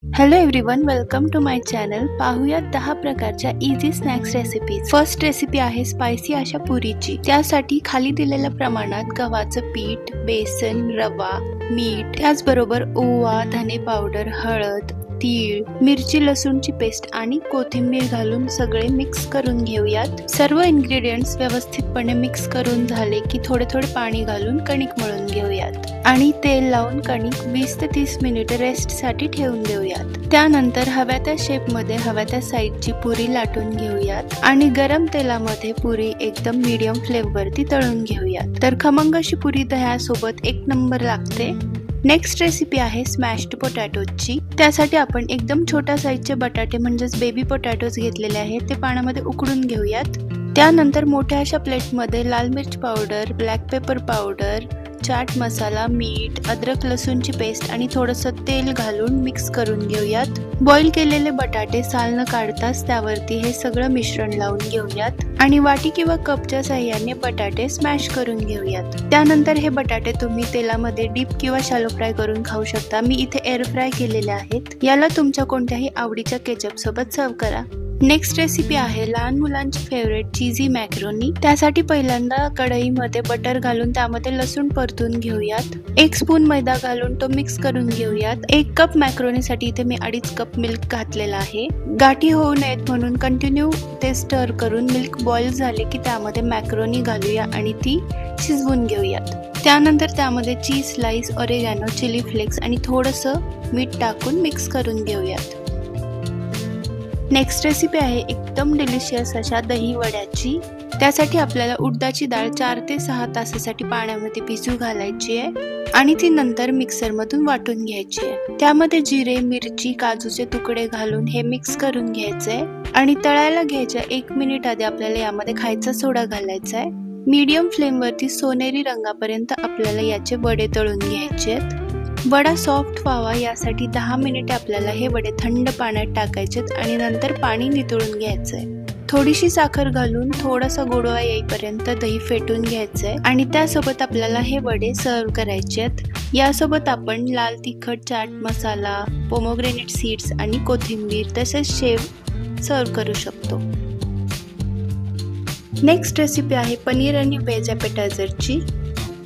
Hello everyone, welcome to my channel. पाहूयात 10 प्रकारच्या easy snacks recipes. First recipe आहे spicy अशा पुरीची. त्यासाठी खाली दिलेल्या प्रमाणात गव्हाचं पीठ, बेसन, रवा, मीठ, त्याचबरोबर ओवा, धने पावडर, हळद, तीळ, मिरची, लसूणची पेस्ट आणि कोथिंबीर घालून सगळे मिक्स करून घेऊयात. सर्व इन्ग्रेडियंट्स व्यवस्थितपणे मिक्स करून झाले की थोडे थोडे पाणी घालून कणिक मळून घेऊयात आणि तेल लावून कणिक 20 ते 30 मिनिटे रेस्ट साठी ठेवून देऊयात. त्यानंतर हव्या त्या शेप मध्ये हव्या त्या साईजची पुरी लाटून घेऊयात आणि गरम तेलामध्ये पुरी एकदम मीडियम फ्लेम वरती तळून घेऊयात. तर खमंग अशी पुरी दह्यासोबत एक नंबर लागते. नेक्स्ट रेसिपी आहे स्मॅश्ड पोटॅटोची. त्यासाठी आपण एकदम छोट्या साईजचे बटाटे म्हणजेच बेबी पोटॅटोज घेतलेले आहेत. ते पाण्यामध्ये उकडून घेऊयात. त्यानंतर मोठ्या अशा प्लेटमध्ये लाल मिर्च powder, black pepper powder, chaat masala, मीठ, अद्रक लसूणची पेस्ट आणि थोडंसं तेल घालून मिक्स करून घेऊयात. बॉईल केलेले बटाटे साल न काढताच त्यावरती हे सगळं मिश्रण लावून घेऊयात आणि वाटी किंवा कपच्या साहाय्याने बटाटे स्मॅश करून घेऊयात. त्यानंतर हे बटाटे तुम्ही तेलामध्ये डीप किंवा शॅलो फ्राय करून खाऊ शकता. मी इथे एअर फ्राय केलेले आहेत. याला तुमच्या कोणत्याही आवडीच्या केचप सोबत सर्व करा. नेक्स्ट रेसिपी आहे लहान मुलांची फेवरेट चीजी मॅक्रोनी. त्यासाठी पहिल्यांदा कढईमध्ये बटर घालून त्यामध्ये लसूण परतून घेऊयात. 1 स्पून मैदा घालून तो मिक्स करून घेऊयात. 1 कप मॅक्रोनीसाठी इथे मी 2.5 कप मिल्क घातलेला आहे. गाठी होऊ नयेत म्हणून कंटिन्यू ते स्टर करून मिल्क बॉईल झाले की त्यामध्ये मॅक्रोनी घालूया आणि ती शिजवून घेऊयात. त्यानंतर त्यामध्ये चीज स्लाइस, ऑरेगॅनो, चिली फ्लेक्स आणि थोडंसं मीठ टाकून मिक्स करून घेऊयात. नेक्स्ट रेसिपी आहे एकदम डिलिशियस अशा दही वड्याची. त्यासाठी आपल्याला उडदाची डाळ 4 ते 6 तासासाठी पाण्यामध्ये भिजू घालायची आहे आणि ती नंतर मिक्सर मधून वाटून घ्यायची आहे. त्यामध्ये जिरे, मिरची, काजूचे तुकडे घालून हे मिक्स करून घ्यायचंय आणि तळायला घ्यायच्या 1 मिनिट आधी आपल्याला यामध्ये खायचा सोडा घालायचा आहे. मीडियम फ्लेम वरती सोनेरी रंगापर्यंत आपल्याला याचे वडे तळून घ्यायचे आहेत. वडा सॉफ्ट व्हावा यासाठी 10 मिनिटे आपल्याला हे वडे थंड पाण्यात टाकायचे आणि नंतर पाणी नितळून घ्यायचंय. थोडीशी साखर घालून थोडासा गोडवा येईपर्यंत दही फेटून घ्यायचंय आणि त्यासोबत आपल्याला हे वडे सर्व करायचे आहेत. यासोबत आपण लाल तिखट, चाट मसाला, पोमोग्रेनेट सीड्स आणि कोथिंबीर तसेच शेव सर्व करू शकतो. नेक्स्ट रेसिपी आहे पनीर आणि व्हेज ॲपेटायझरची.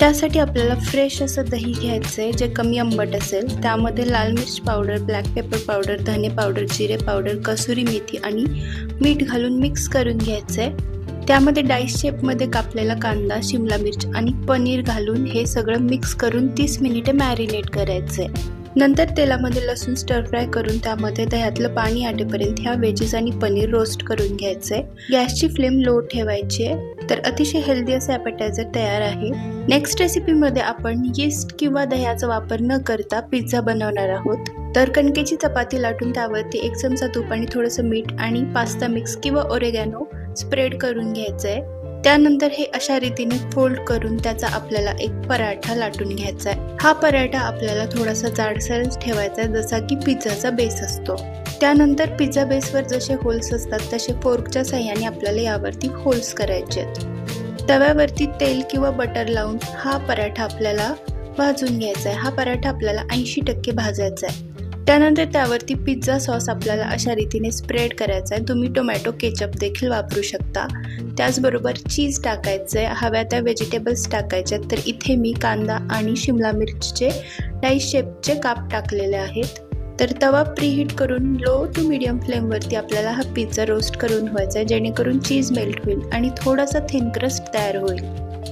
त्यासाठी आपल्याला फ्रेश असं दही घ्यायचंय जे कमी आंबट असेल. त्यामध्ये लाल मिर्च पावडर, ब्लॅक पेपर पावडर, धने पावडर, जिरे पावडर, कसुरी मेथी आणि मीठ घालून मिक्स करून घ्यायचंय. त्यामध्ये डाईस शेपमध्ये कापलेला कांदा, शिमला मिर्च आणि पनीर घालून हे सगळं मिक्स करून 30 मिनिटे मॅरिनेट करायचंय. नंतर तेलामध्ये लसूण स्टर फ्राय करून त्यामध्ये दह्यातलं पाणी आटेपर्यंत ह्या व्हेजेस आणि पनीर रोस्ट करून घ्यायचंय. गॅसची फ्लेम लो ठेवायची आहे. तर अतिशय हेल्दी असं ॲपेटायझर तयार आहे. नेक्स्ट रेसिपीमध्ये आपण यीस्ट किंवा दह्याचा वापर न करता पिझ्झा बनवणार आहोत. तर कणकेची चपाती लाटून त्यावरती 1 चमचा तूप आणि थोडंसं मीठ आणि पास्ता मिक्स किंवा ऑरेगॅनो स्प्रेड करून घ्यायचंय. त्यानंतर हे अशा रीतीने फोल्ड करून त्याचा आपल्याला एक पराठा लाटून घ्यायचा आहे. हा पराठा आपल्याला थोडासा जाडसर ठेवायचा आहे जसा की पिझ्झाचा बेस असतो. त्यानंतर पिझ्झा बेसवर जसे होल्स असतात तसे फोर्कच्या साहाय्याने आपल्याला यावरती होल्स करायचे आहेत. तव्यावरती तेल किंवा बटर लावून हा पराठा आपल्याला भाजून घ्यायचा आहे. हा पराठा आपल्याला 80% भाजायचा आहे. त्यानंतर त्यावरती पिझ्झा सॉस आपल्याला अशा रीतीने स्प्रेड करायचा आहे. तुम्ही टोमॅटो केचप देखील वापरू शकता. त्याचबरोबर चीज टाकायचंय, हव्या त्या व्हेजिटेबल्स टाकायचे. तर इथे मी कांदा आणि शिमला मिरचीचे डाईस शेपचे काप टाकलेले आहेत. तर तवा प्रीहीट करून लो टू मीडियम फ्लेम वरती आपल्याला हा पिझ्झा रोस्ट करून ठेवायचा आहे जेणेकरून चीज मेल्ट होईल आणि थोडासा थिन क्रस्ट तयार होईल.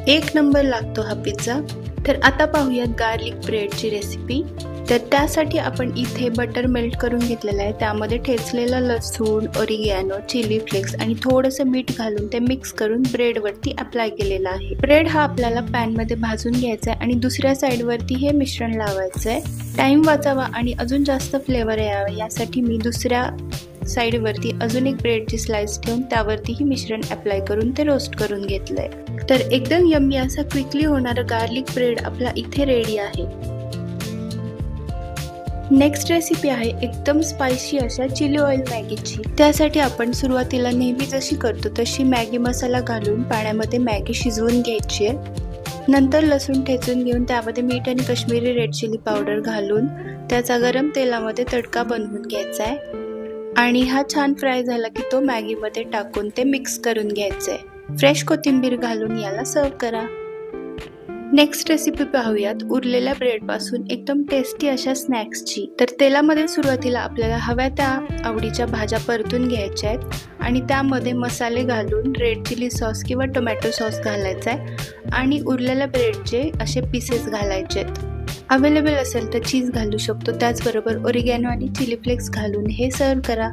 1 नंबर लागतो हा पिझ्झा. तर आता पाहूयात गार्लिक ब्रेडची रेसिपी. तर त्यासाठी आपण इथे बटर मेल्ट करून घेतलेलं आहे. त्यामध्ये ठेचलेला लसूण, ऑरिगॅनो, चिली फ्लेक्स आणि थोडंसं मीठ घालून ते मिक्स करून ब्रेडवरती अप्लाय केलेला आहे. ब्रेड हा आपल्याला पॅनमध्ये भाजून घ्यायचा आहे आणि दुसऱ्या साईडवरती हे मिश्रण लावायचं आहे. टाइम वाचावा आणि अजून जास्त फ्लेवर यावा यासाठी मी दुसऱ्या साईडवरती अजून एक ब्रेडची स्लाइस ठेवून त्यावरती ही मिश्रण अप्लाय करून ते रोस्ट करून घेतलंय. तर एकदम यम्मी असा क्विकली होणारा गार्लिक ब्रेड आपला इथे रेडी आहे. नेक्स्ट रेसिपी आहे एकदम स्पायसी अशा चिली ऑइल मॅगीची. त्यासाठी आपण सुरुवातीला नेहमी जशी करतो तशी मॅगी मसाला घालून पाण्यामध्ये मॅगी शिजवून घ्यायची आहे. नंतर लसूण ठेचून घेऊन त्यामध्ये मीठ आणि काश्मीरी रेड चिली पावडर घालून त्याचा गरम तेलामध्ये तडका बनवून घ्यायचा आहे आणि हा छान फ्राय झाला की तो मॅगीमध्ये टाकून ते मिक्स करून घ्यायचंय. फ्रेश कोथिंबीर घालून याला सर्व करा. नेक्स्ट रेसिपी पाहूयात उरलेल्या ब्रेड पासून एकदम टेस्टी अशा स्नॅक्सची. तर तेलामध्ये सुरुवातीला आपल्याला हव्या त्या आवडीच्या भाज्या परतून घ्यायच्या आहेत आणि त्यामध्ये मसाले घालून रेड चिली सॉस किंवा टोमॅटो सॉस घालायचा आहे आणि उरलेल्या ब्रेडचे असे पीसेस घालायचे आहेत. अवेलेबल असेल तर चीज घालू शकतो. त्याचबरोबर ओरिगॅनो आणि चिली फ्लेक्स घालून हे सर्व करा.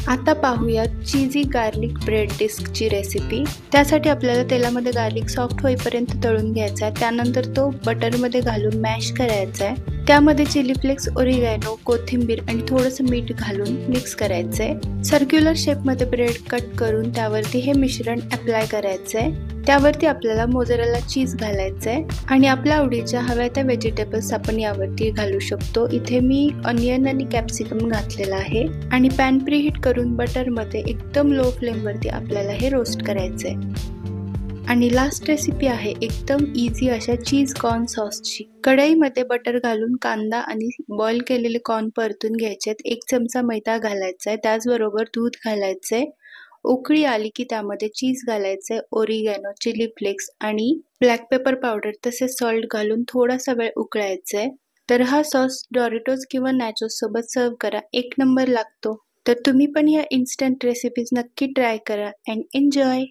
आता पाहूया चीजी गार्लिक ब्रेड डिस्कची रेसिपी. त्यासाठी आपल्याला तेलामध्ये गार्लिक सॉफ्ट होईपर्यंत तळून घ्यायचा आहे. त्यानंतर तो बटरमध्ये घालून मॅश करायचा आहे. त्यामध्ये चिली फ्लेक्स, ओरिगॅनो, कोथिंबीर आणि थोडंसं मीठ घालून मिक्स करायचं आहे. सर्क्युलर शेपमध्ये ब्रेड कट करून त्यावरती हे मिश्रण अप्लाय करायचं आहे. त्यावरती आपल्याला मोझरेला चीज घालायचं आहे आणि आपल्या आवडीच्या हव्या त्या व्हेजिटेबल्स आपण यावरती घालू शकतो. इथे मी ऑनियन आणि कॅप्सिकम घातलेला आहे आणि पॅन प्रीहीट करून बटरमध्ये एकदम लो फ्लेमवरती आपल्याला हे रोस्ट करायचं आहे. आणि लास्ट रेसिपी आहे एकदम इझी अशा चीज कॉर्न सॉसची. कढईमध्ये बटर घालून कांदा आणि बॉईल केलेले कॉर्न परतून घ्यायचे. 1 चमचा मैदा घालायचा आहे. त्याचबरोबर दूध घालायचंय. उकळी आली की त्यामध्ये चीज घालायचंय, ओरिगॅनो, चिली फ्लेक्स आणि ब्लॅक पेपर पावडर तसेच सॉल्ट घालून थोडासा वेळ उकळायचंय. तर हा सॉस डॉरिटोस किंवा नॅचोस सोबत सर्व करा. 1 नंबर लागतो. तर तुम्ही पण या इन्स्टंट रेसिपीज नक्की ट्राय करा अँड एन्जॉय.